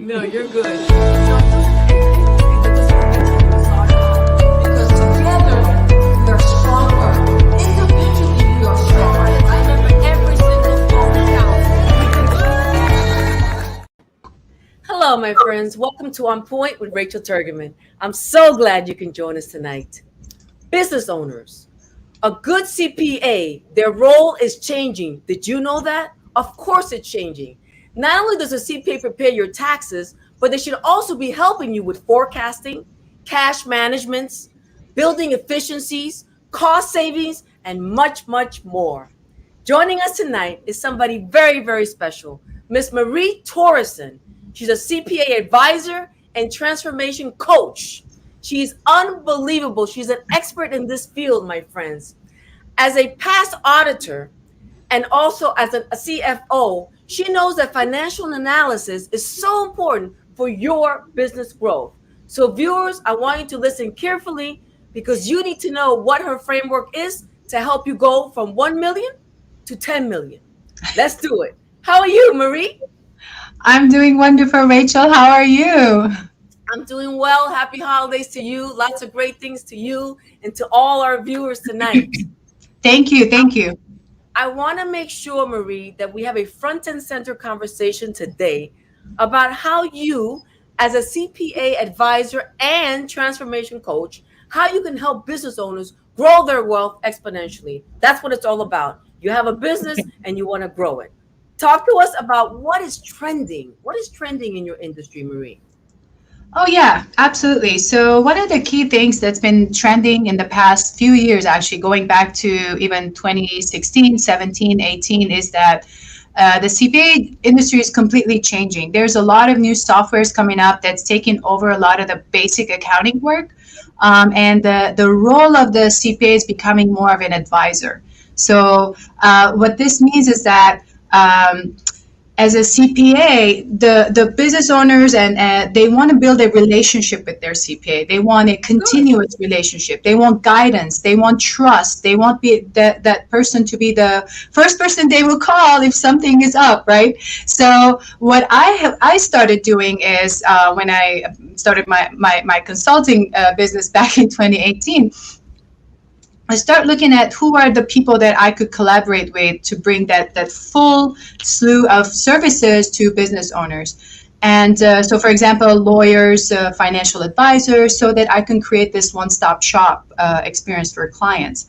No, you're good. Because together we are stronger. Individually we are stronger. Remember, every single phone counts. Hello, my friends. Welcome to On Point with Rachel Turgeman. I'm so glad you can join us tonight. Business owners, a good CPA, their role is changing. Did you know that? Of course it's changing. Not only does a CPA prepare your taxes, but they should also be helping you with forecasting, cash management, building efficiencies, cost savings, and much, much more. Joining us tonight is somebody very, very special, Miss Marie Torossian. She's a CPA advisor and transformation coach. She's unbelievable. She's an expert in this field, my friends. As a past auditor and also as a CFO, she knows that financial analysis is so important for your business growth. So viewers, I want you to listen carefully because you need to know what her framework is to help you go from 1 million to 10 million. Let's do it. How are you, Marie? I'm doing wonderful, Rachel. How are you? I'm doing well. Happy holidays to you. Lots of great things to you and to all our viewers tonight. Thank you. Thank you. I want to make sure, Marie, that we have a front and center conversation today about how you, as a CPA advisor and transformation coach, how you can help business owners grow their wealth exponentially. That's what it's all about. You have a business and you want to grow it. Talk to us about what is trending. What is trending in your industry, Marie? Oh, yeah, absolutely. So one of the key things that's been trending in the past few years, actually going back to even 2016, 17, 18, is that the CPA industry is completely changing. There's a lot of new softwares coming up that's taking over a lot of the basic accounting work. And the role of the CPA is becoming more of an advisor. So what this means is that as a CPA, the business owners and they want to build a relationship with their CPA. They want a continuous relationship. They want guidance. They want trust. They want that person to be the first person they will call if something is up, right? So what I started doing is when I started my consulting business back in 2018. I start looking at who are the people that I could collaborate with to bring that full slew of services to business owners. And so, for example, lawyers, financial advisors, so that I can create this one-stop shop experience for clients.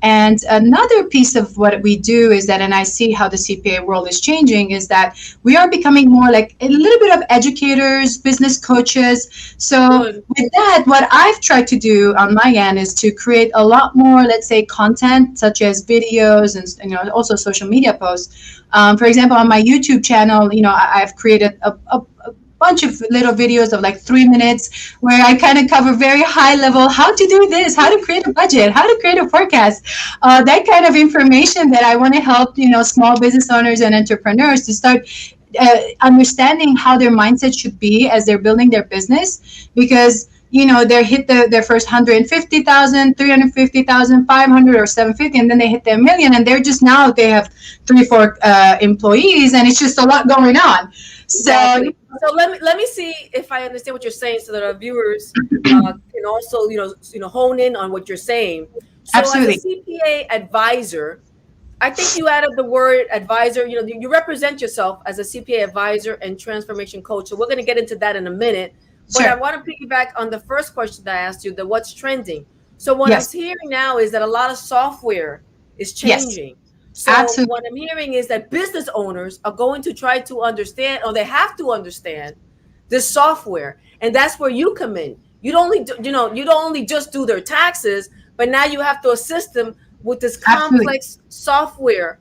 And another piece of what we do is that, and I see how the CPA world is changing, is that we are becoming more like a little bit of educators, business coaches. So with that, what I've tried to do on my end is to create a lot more, let's say, content such as videos and also social media posts. For example, on my YouTube channel, I've created a bunch of little videos of like 3 minutes where I kind of cover very high level how to do this, how to create a budget, how to create a forecast, that kind of information that I want to help small business owners and entrepreneurs to start understanding how their mindset should be as they're building their business, because they hit their first 150,000, 350,000, 500 or 750, and then they hit their million, and they have 3-4 employees, and it's just a lot going on. Exactly. So let me see if I understand what you're saying, so that our viewers can also hone in on what you're saying. So Absolutely. As a CPA advisor, I think you added the word advisor. You represent yourself as a CPA advisor and transformation coach. So we're going to get into that in a minute. But Sure. I want to piggyback on the first question that I asked you, that what's trending. So what I'm hearing now is that a lot of software is changing. So Absolutely. what I'm hearing is that business owners are going to try to understand, or they have to understand, this software, and that's where you come in. You don't only just do their taxes, but now you have to assist them with this complex software,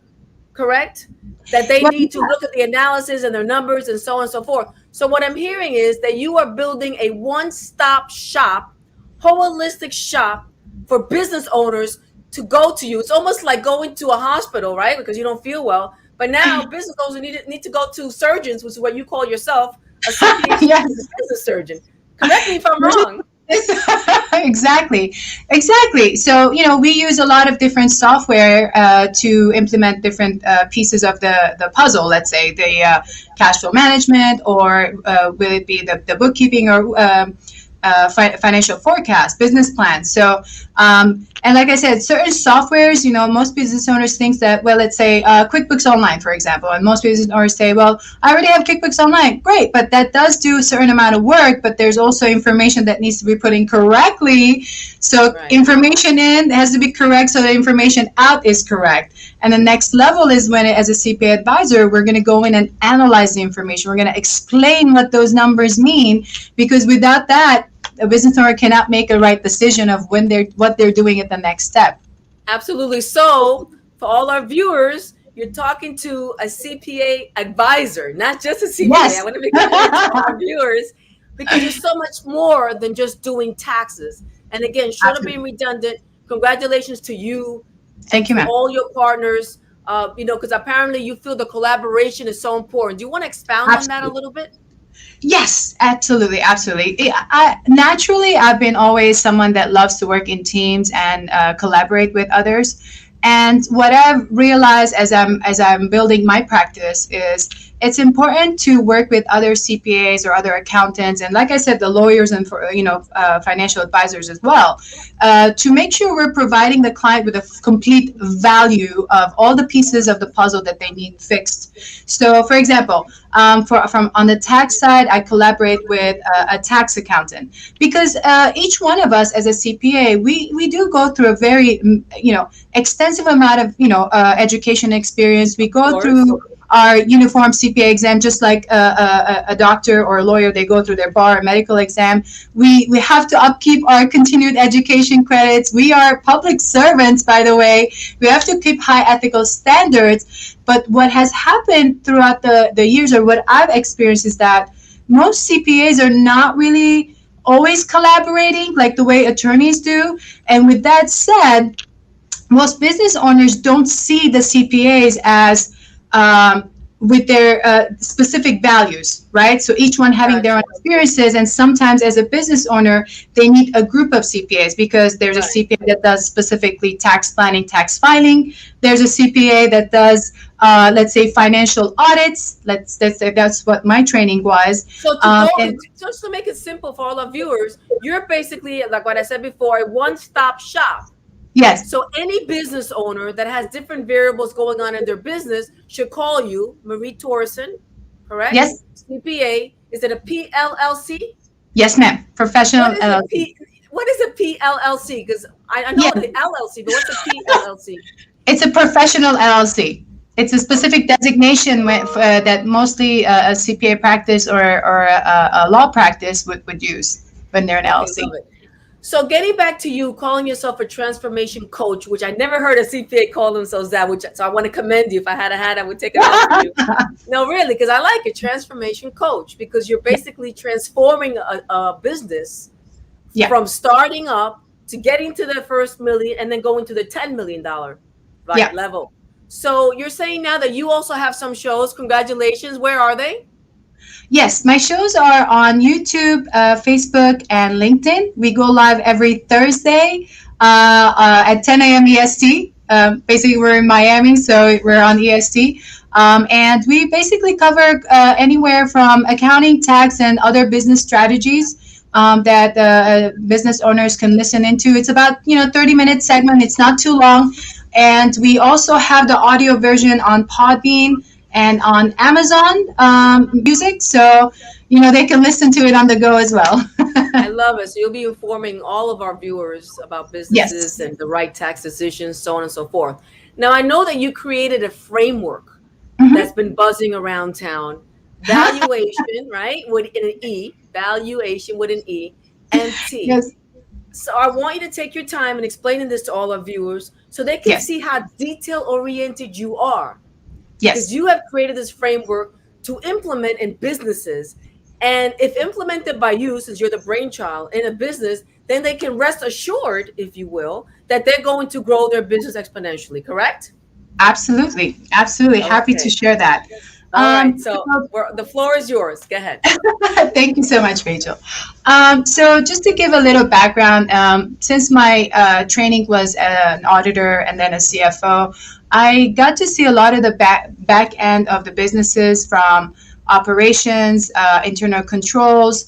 correct? That they need to look at the analysis and their numbers and so on and so forth. So what I'm hearing is that you are building a one-stop shop, holistic shop for business owners to go to you. It's almost like going to a hospital, right? Because you don't feel well. But now business owners need to go to surgeons, which is what you call yourself, a CPA business surgeon. Correct me if I'm wrong. Exactly, exactly. So we use a lot of different software to implement different pieces of the puzzle. Let's say the cash flow management, or will it be the bookkeeping, or financial forecast, business plan. So, and like I said, certain softwares, most business owners think that, well, let's say QuickBooks Online, for example, and most business owners say, well, I already have QuickBooks Online. Great, but that does do a certain amount of work, but there's also information that needs to be put in correctly. So Right. information in has to be correct, so the information out is correct. And the next level is when, as a CPA advisor, we're going to go in and analyze the information. We're going to explain what those numbers mean, because without that, a business owner cannot make a right decision of what they're doing at the next step. Absolutely. So, for all our viewers, you're talking to a CPA advisor, not just a CPA. I Yes. want to make it clear to our viewers, because there's so much more than just doing taxes. And again, short of being Absolutely. redundant, congratulations to you and Thank you, to ma'am. all your partners. Because apparently you feel the collaboration is so important. Do you want to expound on that a Absolutely. little bit? Yes, absolutely, absolutely. Naturally, I've been always someone that loves to work in teams and collaborate with others. And what I've realized as I'm building my practice is it's important to work with other CPAs or other accountants, and like I said, the lawyers and for financial advisors as well, to make sure we're providing the client with a complete value of all the pieces of the puzzle that they need fixed. So, for example, from on the tax side, I collaborate with a tax accountant, because each one of us as a CPA, we do go through a very extensive amount of education experience. We Of go course. through our uniform CPA exam, just like a doctor or a lawyer, they go through their bar and medical exam. We have to upkeep our continued education credits. We are public servants, by the way. We have to keep high ethical standards. But what has happened throughout the years, or what I've experienced, is that most CPAs are not really always collaborating like the way attorneys do. And with that said, most business owners don't see the CPAs as with their specific values, right? So each one having their own Gotcha. experiences, and sometimes as a business owner, they need a group of CPAs, because there's a Right. CPA that does specifically tax planning, tax filing. There's a CPA that does, let's say, financial audits. Let's say that's what my training was. So to go, And just to make it simple for all our viewers, you're basically, like what I said before, a one-stop shop. yes, So any business owner that has different variables going on in their business should call you, Marie Torossian, correct? yes, CPA. Is it a PLLC? yes, ma'am. What Professional is a LLC. P? What is a PLLC? Because I know Yeah, the LLC, but what's a PLLC? it's a professional LLC. It's a specific designation that mostly a CPA practice or a law practice would use when they're an Okay, LLC. love it. So getting back to you calling yourself a transformation coach, which I never heard a CPA call themselves that, which so I want to commend you. If I had a hat, I would take it off for you. No, really, because I like it, transformation coach, because you're Yeah, basically transforming a business yeah, from starting up to getting to the first million and then going to the $10 million right yeah. level. So you're saying now that you also have some shows. Congratulations. Where are they? Yes, my shows are on YouTube, Facebook, and LinkedIn. We go live every Thursday at 10 a.m. EST. Basically, we're in Miami, so we're on EST. And we basically cover anywhere from accounting, tax, and other business strategies that business owners can listen into. It's about 30-minute segment. It's not too long. And we also have the audio version on Podbean and on Amazon Music, so they can listen to it on the go as well. I love it. So you'll be informing all of our viewers about businesses Yes. and the right tax decisions, so on and so forth. Now, I know that you created a framework that's Hmm. been buzzing around town. Valuation, right? With an E, valuation with an E, and T. Yes. So I want you to take your time and explaining this to all our viewers so they can Yes. see how detail oriented you are, because Yes. you have created this framework to implement in businesses. And if implemented by you, since you're the brainchild in a business, then they can rest assured, if you will, that they're going to grow their business exponentially, correct? Absolutely. Absolutely. Happy to Okay. share that. All right. So So the floor is yours. Go ahead. thank you so much, Rachel. So just to give a little background, since my training was an auditor and then a CFO, I got to see a lot of the back end of the businesses from operations, internal controls.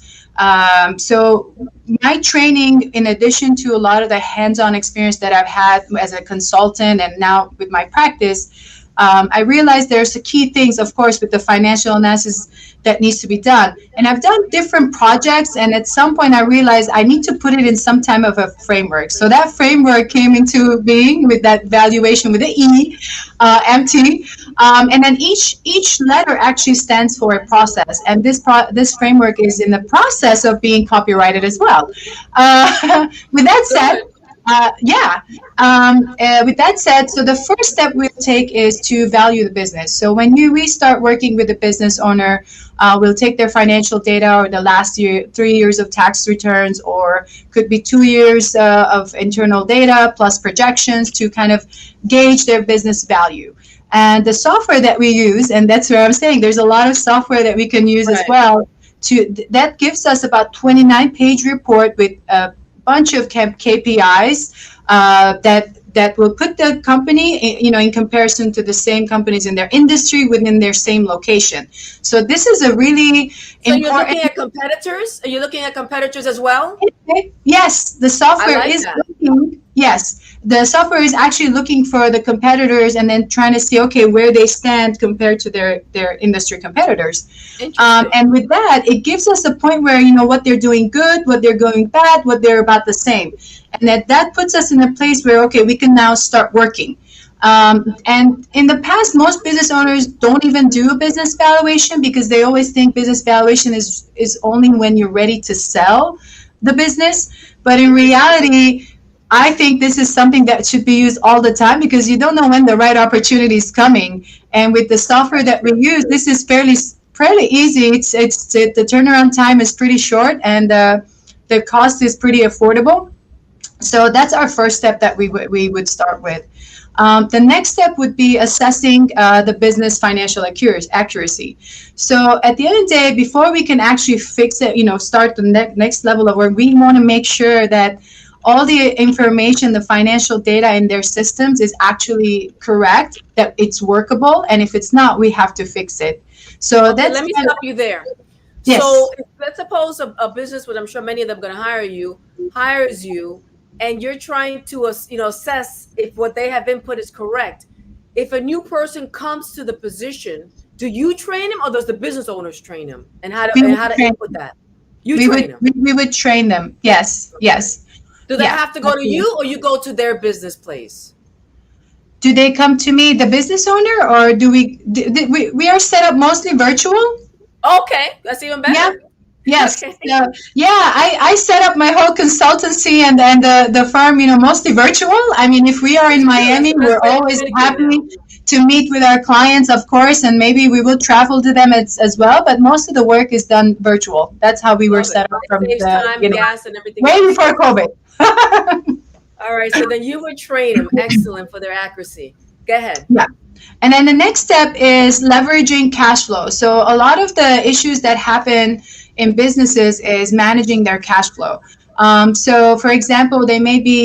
So my training, in addition to a lot of the hands-on experience that I've had as a consultant and now with my practice, I realized there's the key things, of course, with the financial analysis that needs to be done. And I've done different projects, and at some point I realized I need to put it in some type of a framework. So that framework came into being with that valuation with the E, MT, and then each letter actually stands for a process. And this framework is in the process of being copyrighted as well. With that said, Good. yeah. With that said, so the first step we'll take is to value the business. So when we start working with the business owner, we'll take their financial data or the last year, 3 years of tax returns, or could be 2 years of internal data plus projections to kind of gauge their business value. And the software that we use, and that's where I'm saying there's a lot of software that we can use as Right. well. That gives us about 29-page report with bunch of KPIs that will put the company, in comparison to the same companies in their industry within their same location. So this is a really So you're important. looking at competitors? Are you looking at competitors as well? Yes, the I software like is that. looking. Yes, the software is actually looking for the competitors and then trying to see, okay, where they stand compared to their industry competitors. Interesting. And with that, it gives us a point where, what they're doing good, what they're going bad, what they're about the same. And that puts us in a place where, okay, we can now start working. And in the past, most business owners don't even do a business valuation because they always think business valuation is only when you're ready to sell the business. But in reality, I think this is something that should be used all the time because you don't know when the right opportunity is coming. And with the software that we use, this is fairly easy. It's the turnaround time is pretty short, and the cost is pretty affordable. So that's our first step that we would start with. The next step would be assessing the business financial accuracy. So at the end of the day, before we can actually fix it, start the next level of work, we want to make sure that all the information, the financial data in their systems is actually correct, that it's workable, and if it's not, we have to fix it. So Okay, that's let me kind of, stop you there. yes. So let's suppose a business, which I'm sure many of them are going to hire you, hires you, and you're trying to assess if what they have input is correct. If a new person comes to the position, do you train them or does the business owners train them and We and would how to train, input that? You we train would them. we would train them. Yes, Okay. yes, Do they yeah. have to go to you or you go to their business place? Do they come to me, the business owner, or we are set up mostly virtual? Okay, that's even Yeah. better. Yes. Okay. Yeah, I set up my whole consultancy and the firm, mostly virtual. I mean, if we are in It's true. That's Miami, the best we're way to always communicate happy now. to meet with our clients, of course, and maybe we will travel to them as well. But most of the work is done virtual. That's how we were Love it. set up It from saves time, gas, and everything way else. before COVID. All right. So then you would train them. Excellent for their accuracy. Go ahead. Yeah. And then the next step is leveraging cash flow. So a lot of the issues that happen in businesses is managing their cash flow. So for example, they may be,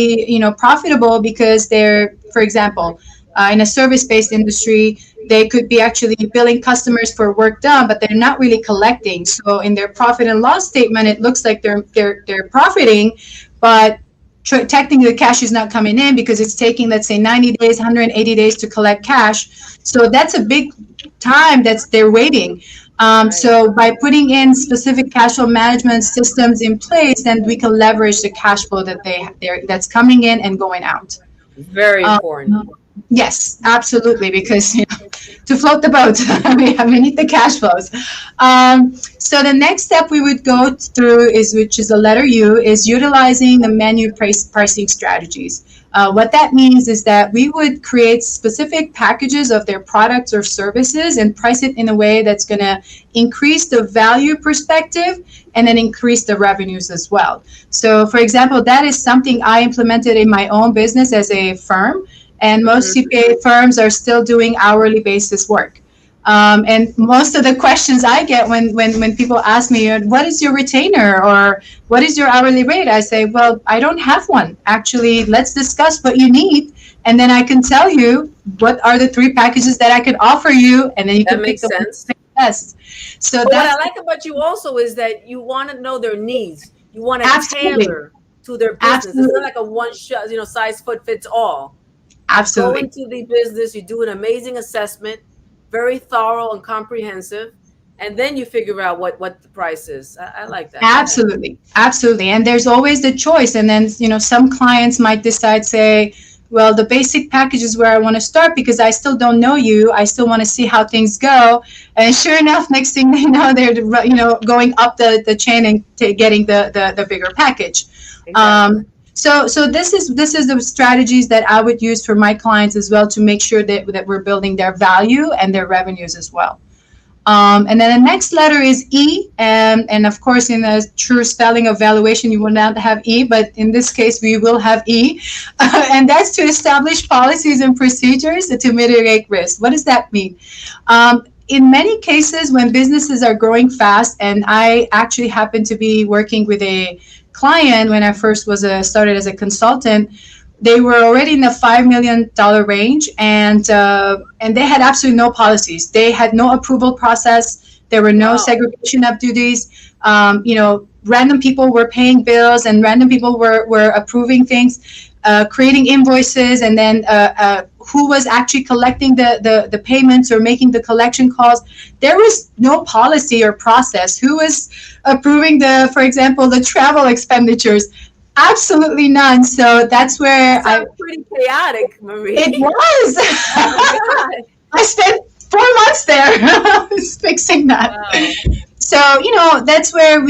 profitable because they're, for example, in a service-based industry, they could be actually billing customers for work done, but they're not really collecting. So in their profit and loss statement, it looks like they're profiting, but technically the cash is not coming in because it's taking, let's say, 90 days, 180 days to collect cash. So that's a big time they're waiting. Right. So by putting in specific cash flow management systems in place, then we can leverage the cash flow that's coming in and going out. Very important. Yes, absolutely, because to float the boat, we need the cash flows. So the next step we would go through which is the letter U, is utilizing the menu pricing strategies. What that means is that we would create specific packages of their products or services and price it in a way that's going to increase the value perspective and then increase the revenues as well. So, for example, that is something I implemented in my own business as a firm. And most Mhm. CPA firms are still doing hourly basis work. And most of the questions I get when people ask me, what is your retainer or what is your hourly rate? I say, well, I don't have one. Actually, let's discuss what you need. And then I can tell you what are the three packages that I could offer you. And then you That can pick makes the one sense. that's best. So But what I that's like about you also is that you want to know their needs. You want to absolutely, tailor to their business. It's not absolutely, like a one shot, size fit fits all. You go absolutely. into the business, you do an amazing assessment, very thorough and comprehensive, and then you figure out what the price is. I like that. Go ahead. Absolutely, absolutely. And there's always the choice. And then, some clients might decide, say, well, the basic package is where I want to start because I still don't know you. I still want to see how things go. And sure enough, next thing they know, they're, going up the chain and getting the bigger package. Exactly. So this is the strategies that I would use for my clients as well to make sure that we're building their value and their revenues as well. And then the next letter is E, and of course, in a true spelling of valuation, you will not have E, but in this case, we will have E, and that's to establish policies and procedures to mitigate risk. What does that mean? In many cases, when businesses are growing fast, and I actually happen to be working with a client when I first was started as a consultant. They were already in the $5 million range, and they had absolutely no policies. They had no approval process. There were no Wow. segregation of duties. Random people were paying bills, and random people were approving things, creating invoices, and then who was actually collecting the payments or making the collection calls. There was no policy or process. Who was approving for example, the travel expenditures? Absolutely none. So that's That where sounds pretty chaotic, it Marie. was. Oh my God. I spent 4 months there fixing that. Wow. So, that's where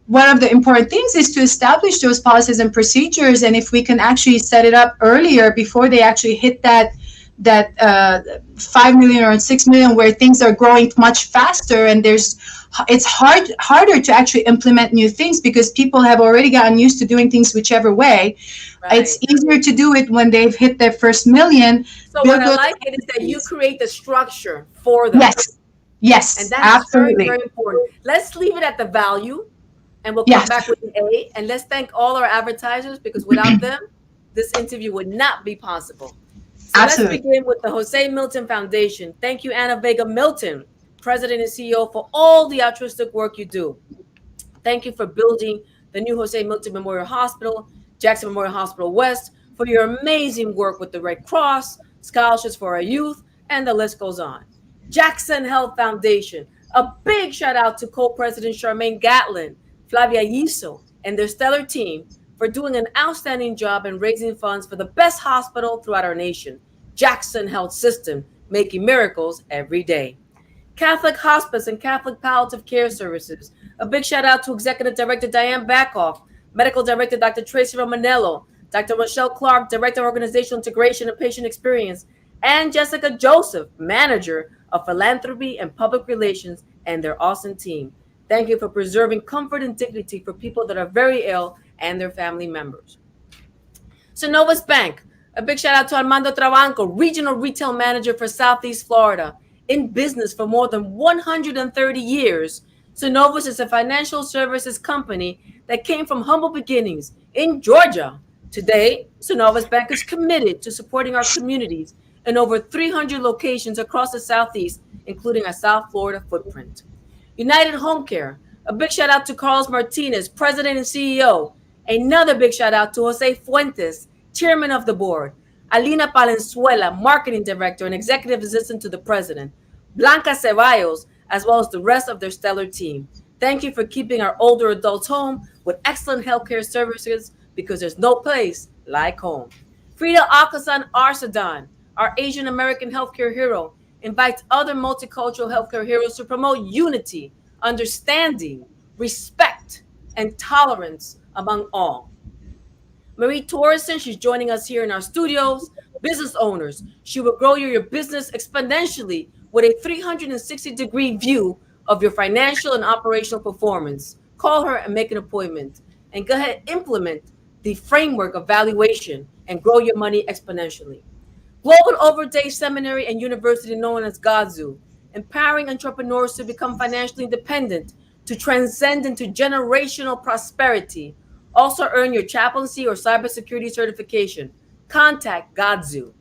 one of the important things is to establish those policies and procedures. And if we can actually set it up earlier before they actually hit that 5 million or 6 million, where things are growing much faster, and it's harder to actually implement new things because people have already gotten used to doing things whichever way. It's Right. easier to do it when they've hit their first million. So what Build I those like it is that you policies. create the structure for them. Yes, And yes, that is very, absolutely. very important. Let's leave it at the value and we'll come Yes, back with an A. And let's thank all our advertisers because without them, this interview would not be possible. So let's absolutely. begin with the Jose Milton Foundation. Thank you, Anna Vega Milton, President and CEO, for all the altruistic work you do. Thank you for building the new Jose Milton Memorial Hospital, Jackson Memorial Hospital West, for your amazing work with the Red Cross, scholarships for our youth, and the list goes on. Jackson Health Foundation, a big shout out to co-president Charmaine Gatlin, Flavia Yiso, and their stellar team for doing an outstanding job in raising funds for the best hospital throughout our nation, Jackson Health System, making miracles every day. Catholic Hospice and Catholic Palliative Care Services. A big shout out to Executive Director Diane Backoff, Medical Director Dr. Tracy Romanello, Dr. Rochelle Clark, Director of Organizational Integration and Patient Experience, and Jessica Joseph, Manager of Philanthropy and Public Relations, and their awesome team. Thank you for preserving comfort and dignity for people that are very ill and their family members. Synovus Bank. A big shout out to Armando Trabanco, Regional Retail Manager for Southeast Florida. In business for more than 130 years, Synovus is a financial services company that came from humble beginnings in Georgia. Today, Synovus Bank is committed to supporting our communities in over 300 locations across the Southeast, including a South Florida footprint. United Home Care. A big shout out to Carlos Martinez, President and CEO. Another big shout out to Jose Fuentes, Chairman of the Board. Alina Palenzuela, Marketing Director and Executive Assistant to the President. Blanca Ceballos, as well as the rest of their stellar team. Thank you for keeping our older adults home with excellent healthcare services because there's no place like home. Frida Akasan Arsadan, our Asian American healthcare hero, invites other multicultural healthcare heroes to promote unity, understanding, respect, and tolerance among all. Marie Torossian, she's joining us here in our studios. Business owners, she will grow your business exponentially with a 360-degree view of your financial and operational performance. Call her and make an appointment. And go ahead, implement the framework of valuation and grow your money exponentially. Global Overday Seminary and University known as GODZU, empowering entrepreneurs to become financially independent, to transcend into generational prosperity. Also earn your chaplaincy or cybersecurity certification. Contact GODZU.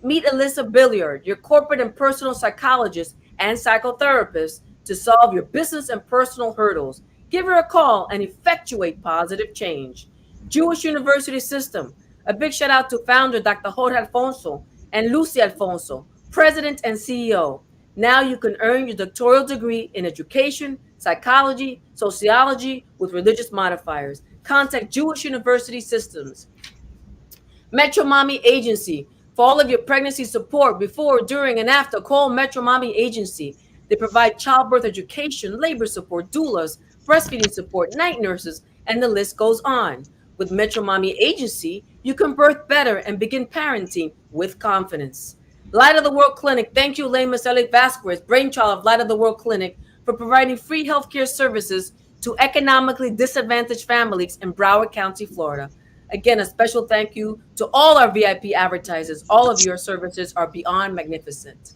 Meet Alyssa Billiard, your corporate and personal psychologist and psychotherapist, to solve your business and personal hurdles. Give her a call and effectuate positive change. Jewish University System. A big shout out to founder Dr. Jorge Alfonso and Lucy Alfonso, president and CEO. Now you can earn your doctoral degree in education, psychology, sociology with religious modifiers. Contact Jewish University Systems. Metro Mommy Agency. For all of your pregnancy support before, during, and after, call Metro Mommy Agency. They provide childbirth education, labor support, doulas, breastfeeding support, night nurses, and the list goes on. With Metro Mommy Agency, you can birth better and begin parenting with confidence. Light of the World Clinic. Thank you, Elaine Maselic Vasquez, brainchild of Light of the World Clinic, for providing free healthcare services to economically disadvantaged families in Broward County, Florida. Again, a special thank you to all our VIP advertisers. All of your services are beyond magnificent.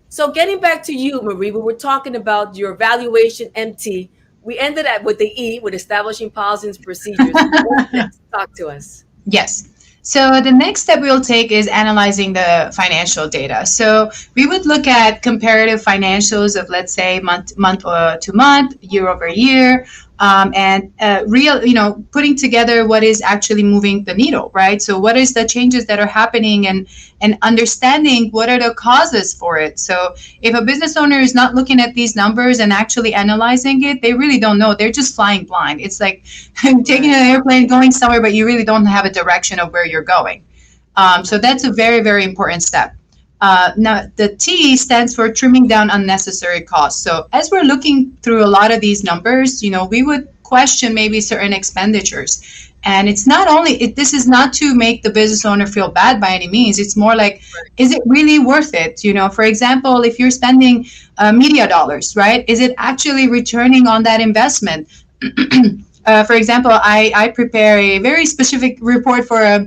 So getting back to you, Marie, we were talking about your evaluation MT. We ended up with the E, with establishing policies and procedures. What's next? Talk to us. Yes. So the next step we'll take is analyzing the financial data. So we would look at comparative financials of, let's say, month to month, year over year, and putting together what is actually moving the needle, right? So what is the changes that are happening, and understanding what are the causes for it. So if a business owner is not looking at these numbers and actually analyzing it, they really don't know. They're just flying blind. It's like taking an airplane, going somewhere, but you really don't have a direction of where you're going. So that's a very, very important step. Now, the T stands for trimming down unnecessary costs. So as we're looking through a lot of these numbers, we would question maybe certain expenditures. And it's not only, this is not to make the business owner feel bad by any means. It's more like, is it really worth it? For example, if you're spending media dollars, right? Is it actually returning on that investment? For example, I prepare a very specific report for a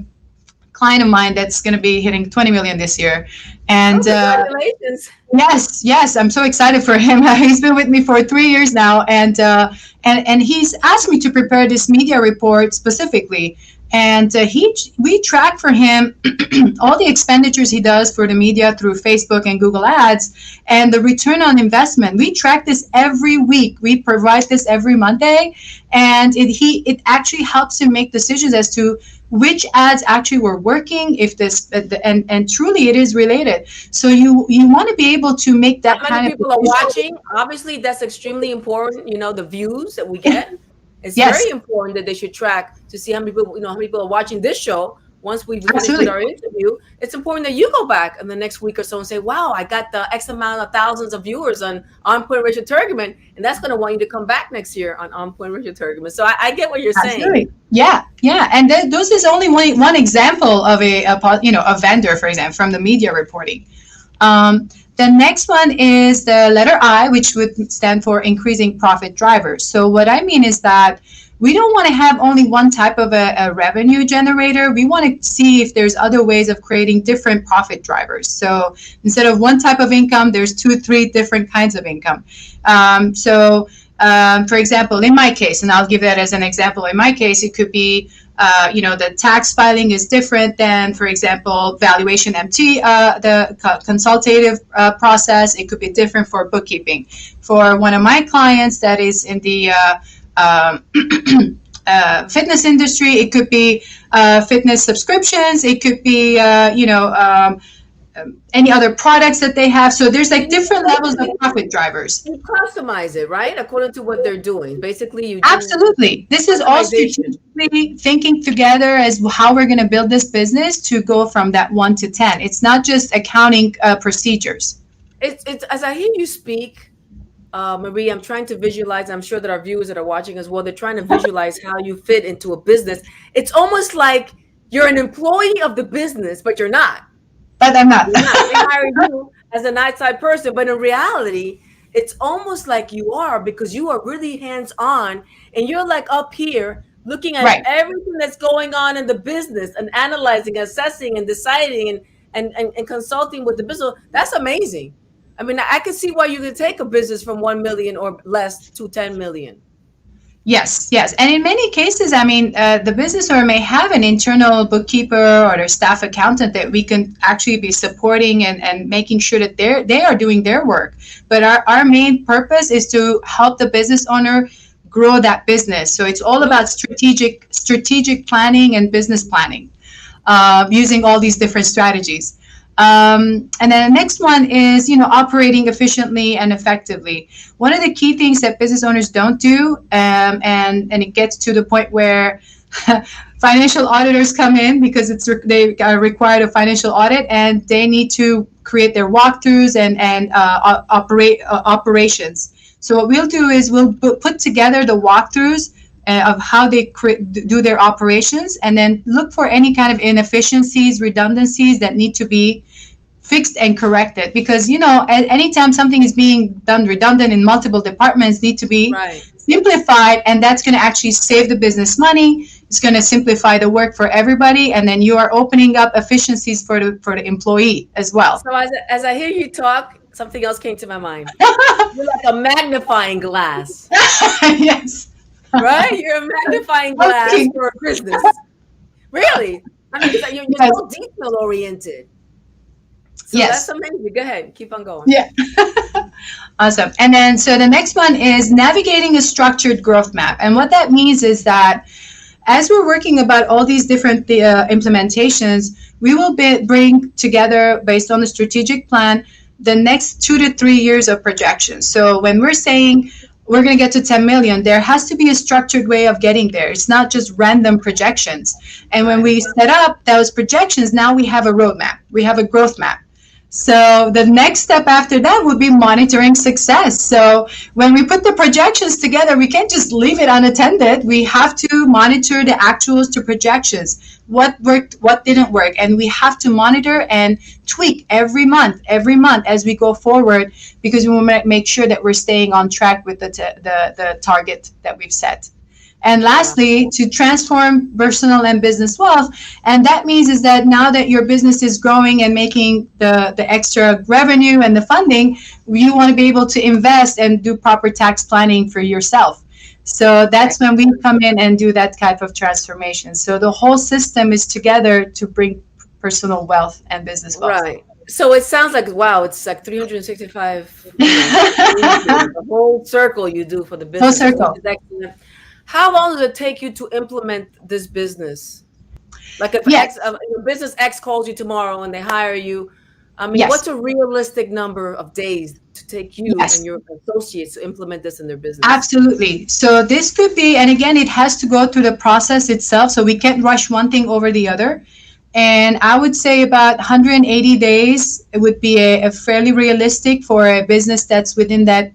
client of mine that's going to be hitting 20 million this year. And congratulations. Yes, I'm so excited for him. He's been with me for 3 years now, and he's asked me to prepare this media report specifically. And we track for him all the expenditures he does for the media through Facebook and Google Ads, and the return on investment. We track this every week. We provide this every Monday, and it actually helps him make decisions as to which ads actually were working, if this and truly it is related. So you want to be able to make that kind of people are watching. Obviously, that's extremely important. The views that we get. It's very important that they should track to see how many people, how many people are watching this show. Once we finish with our interview, it's important that you go back in the next week or so and say, wow, I got the X amount of thousands of viewers on Point Racial Targeting, and that's going to want you to come back next year on Point Racial Targeting. So I get what you're saying. Yeah. And those is only one example of a vendor, for example, from the media reporting. The next one is the letter I, which would stand for increasing profit drivers. So what I mean is that we don't want to have only one type of a revenue generator. We want to see if there's other ways of creating different profit drivers. So instead of one type of income, there's 2-3 different kinds of income. For example, in my case, and I'll give that as an example, in my case, it could be, the tax filing is different than, for example, valuation MT, the consultative process. It could be different for bookkeeping. For one of my clients that is in the fitness industry, it could be fitness subscriptions. It could be, any other products that they have. So there's like different levels of profit drivers. You customize it, right? According to what they're doing. Basically, you absolutely. This is all strategically thinking together as how we're going to build this business to go from that 1 to 10. It's not just accounting procedures. It's as I hear you speak, Marie, I'm trying to visualize. I'm sure that our viewers that are watching as well, they're trying to visualize how you fit into a business. It's almost like you're an employee of the business, but you're not. But I'm not. They hire you as an outside person, but in reality, it's almost like you are, because you are really hands-on, and you're like up here looking at everything that's going on in the business and analyzing, assessing, and deciding, and consulting with the business. That's amazing. I mean, I can see why you could take a business from 1 million or less to 10 million. Yes, yes. And in many cases, I mean, the business owner may have an internal bookkeeper or their staff accountant that we can actually be supporting and making sure that they are doing their work. But our main purpose is to help the business owner grow that business. So it's all about strategic planning and business planning, using all these different strategies. And then the next one is, operating efficiently and effectively. One of the key things that business owners don't do, and it gets to the point where financial auditors come in because they are required a financial audit, and they need to create their walkthroughs and operations. So what we'll do is we'll put together the walkthroughs of how they do their operations, and then look for any kind of inefficiencies, redundancies that need to be fixed and corrected. Because at any time something is being done redundant in multiple departments, need to be simplified, and that's going to actually save the business money. It's going to simplify the work for everybody, and then you are opening up efficiencies for the employee as well. So as I hear you talk, something else came to my mind. You're like a magnifying glass. Yes. Right? You're a magnifying glass for a business. Really? I mean, you're so detail oriented. So that's amazing. Go ahead. Keep on going. Yeah. Awesome. And then, so the next one is navigating a structured growth map. And what that means is that as we're working about all these different implementations, we will bring together, based on the strategic plan, the next 2 to 3 years of projections. So when we're saying we're going to get to 10 million, there has to be a structured way of getting there. It's not just random projections. And when we set up those projections, now we have a roadmap. We have a growth map. So the next step after that would be monitoring success. So when we put the projections together, we can't just leave it unattended. We have to monitor the actuals to projections. What worked, what didn't work. And we have to monitor and tweak every month as we go forward, because we want to make sure that we're staying on track with the target that we've set. And lastly, to transform personal and business wealth. And that means is that now that your business is growing and making the extra revenue and the funding, you want to be able to invest and do proper tax planning for yourself. So that's when we come in and do that type of transformation. So the whole system is together to bring personal wealth and business wealth. Right. So it sounds like, wow, it's like 365, the whole circle you do for the business. Whole circle. How long does it take you to implement this business? Like if business X calls you tomorrow and they hire you, I mean, what's a realistic number of days to take you and your associates to implement this in their business? Absolutely. So this could be, and again, it has to go through the process itself. So we can't rush one thing over the other. And I would say about 180 days, it would be a fairly realistic for a business that's within that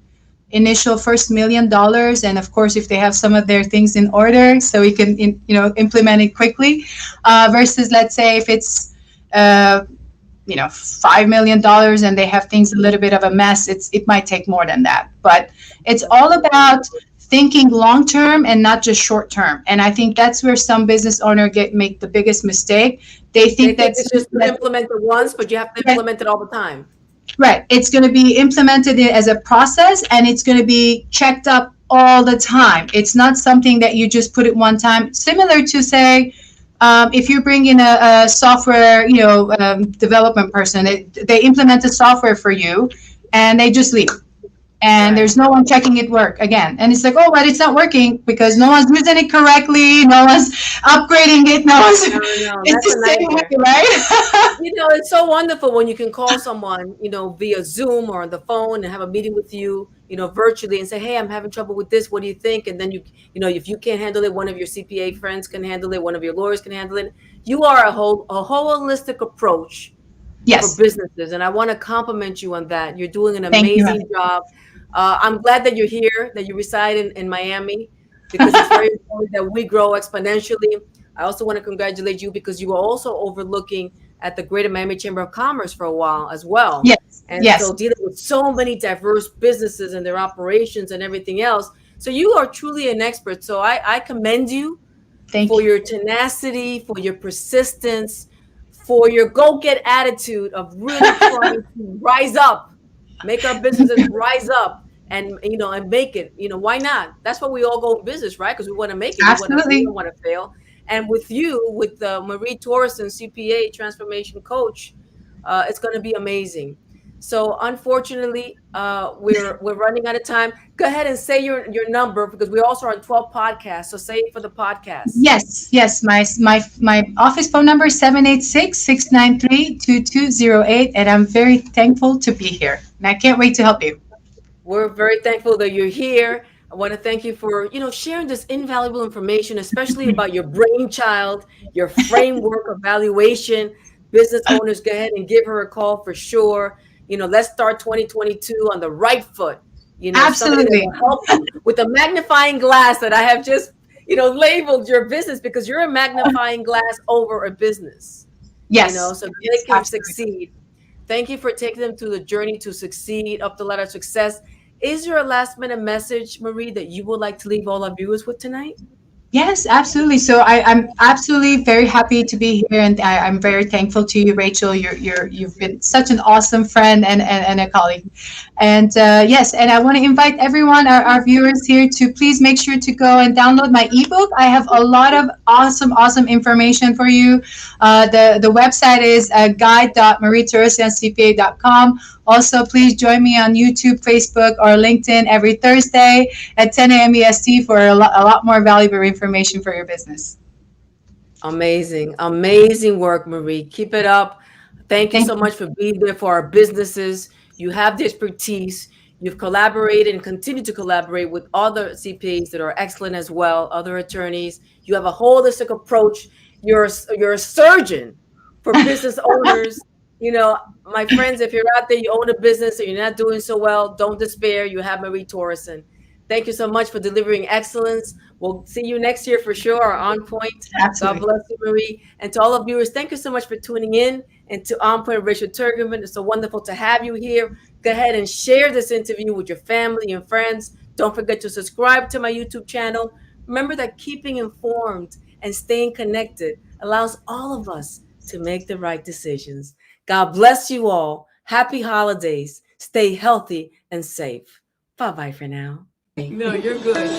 initial first $1 million. And of course, if they have some of their things in order, so we can implement it quickly, versus let's say if it's $5 million and they have things a little bit of a mess, it might take more than that. But it's all about thinking long term and not just short term. And I think that's where some business owners make the biggest mistake. They think it's just implement it once, but you have to implement it all the time. Right. It's going to be implemented as a process, and it's going to be checked up all the time. It's not something that you just put it one time. Similar to, say, if you bring in a software, development person, they implement the software for you, and they just leave. And there's no one checking it work again. And it's like, oh, but it's not working because no one's using it correctly. No one's upgrading it. No one's. It's the same way, right? It's so wonderful when you can call someone, via Zoom or on the phone and have a meeting with you, virtually, and say, hey, I'm having trouble with this. What do you think? And then if you can't handle it, one of your CPA friends can handle it. One of your lawyers can handle it. You are a holistic approach for businesses. And I want to compliment you on that. You're doing an amazing job. I'm glad that you're here, that you reside in Miami, because it's very important that we grow exponentially. I also want to congratulate you because you were also overlooking at the Greater Miami Chamber of Commerce for a while as well. So dealing with so many diverse businesses and their operations and everything else. So you are truly an expert. So I commend you for your tenacity, for your persistence, for your go-get attitude of really trying to rise up, make our businesses rise up, and and make it. Why not? That's why we all go in business, right? Because we want to make it. We Absolutely. don't want to fail. And with you, with Marie Torossian, CPA transformation coach, it's going to be amazing. So unfortunately, we're running out of time. Go ahead and say your number, because we also are on 12 podcasts. So say it for the podcast. Yes, yes. My office phone number is 786-693-2208, and I'm very thankful to be here. And I can't wait to help you. We're very thankful that you're here. I want to thank you for, sharing this invaluable information, especially about your brainchild, your framework evaluation. Business owners, go ahead and give her a call for sure. Let's start 2022 on the right foot. Somebody that Absolutely. will help you with a magnifying glass that I have just, labeled your business, because you're a magnifying glass over a business, Yes. so they Yes, can absolutely. succeed. Thank you for taking them through the journey to succeed, up the ladder of success. Is there a last minute message, Marie, that you would like to leave all our viewers with tonight? Yes, absolutely. So I'm absolutely very happy to be here, and I'm very thankful to you, Rachel. You've been such an awesome friend and a colleague. And yes, and I want to invite everyone, our viewers here, to please make sure to go and download my ebook. I have a lot of awesome information for you. The website is guide.marietorossiancpa.com. Also, please join me on YouTube, Facebook, or LinkedIn every Thursday at 10 a.m. EST for a lot more valuable information for your business. Amazing, amazing work, Marie. Keep it up. Thank you Thank so you. much for being there for our businesses. You have the expertise. You've collaborated and continue to collaborate with other CPAs that are excellent as well, other attorneys. You have a holistic approach. You're a surgeon for business owners. My friends, if you're out there, you own a business and you're not doing so well, don't despair. You have Marie Torossian. Thank you so much for delivering excellence. We'll see you next year for sure. On point. God Absolutely. bless you, Marie. And to all of viewers, thank you so much for tuning in. And to On Point Richard Turgerman, it's so wonderful to have you here. Go ahead and share this interview with your family and friends. Don't forget to subscribe to my YouTube channel. Remember that keeping informed and staying connected allows all of us to make the right decisions. God bless you all. Happy holidays. Stay healthy and safe. Bye bye for now. No, you're good.